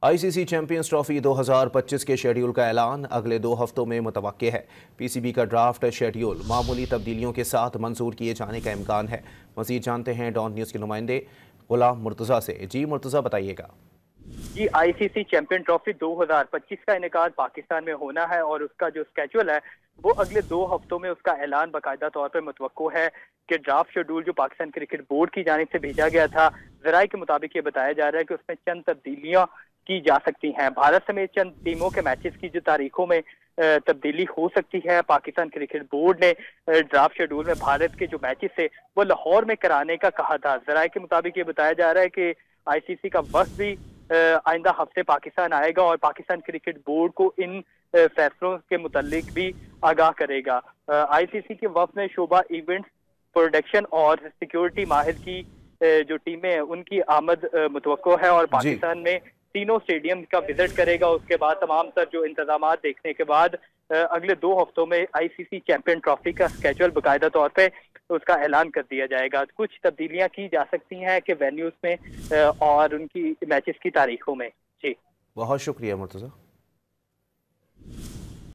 ICC champions trophy 2025 के schedule का ऐलान अगले 2 हफ्तों में मुतवक्के है। पीसीबी का ड्राफ्ट शेड्यूल मामूली तब्दीलियों के साथ मंजूर किए जाने का इम्कान है। मजीद जानते हैं डॉन न्यूज़ के नुमाइंदे गुलाम मुर्तज़ा से। जी मुर्तज़ा, बताइएगा। जी, आईसीसी चैंपियन ट्रॉफी 2025 का इनेकाद पाकिस्तान में होना है और उसका जो स्केड्यूल है वो अगले 2 हफ्तों में उसका ऐलान बाकायदा तौर पर मुतवक्को है कि ड्राफ्ट शेड्यूल जो पाकिस्तान क्रिकेट बोर्ड की जानिब से भेजा गया था, ज़राए के मुताबिक ये बताया जा रहा है कि उसमें चंद तब्दीलियां की जा सकती हैं। भारत समेत चंद टीमों के मैचेस की जो तारीखों में तब्दीली हो सकती है। पाकिस्तान क्रिकेट बोर्ड ने ड्राफ्ट शेड्यूल में भारत के जो मैचेस थे वो लाहौर में कराने का कहा था। ज़राए के मुताबिक ये बताया जा रहा है कि आईसीसी का वक्त भी आइंदा हफ्ते पाकिस्तान आएगा और पाकिस्तान क्रिकेट बोर्ड को इन फैसलों के मुतालिक भी आगाह करेगा। आईसीसी के वफ्द में शोबा इवेंट्स, प्रोडक्शन और सिक्योरिटी माहिर की जो टीमें हैं उनकी आमद मुतवक्को है और जी। पाकिस्तान में तीनों स्टेडियम का विजिट करेगा। उसके बाद तमाम सर जो इंतजाम देखने के बाद अगले 2 हफ्तों में आईसीसी चैंपियन ट्रॉफी का स्केड्यूल बाकायदा तौर पे उसका ऐलान कर दिया जाएगा। कुछ तब्दीलियां की जा सकती हैं कि वेन्यूज में और उनकी मैचेस की तारीखों में। जी, बहुत शुक्रिया मुर्तज़ा।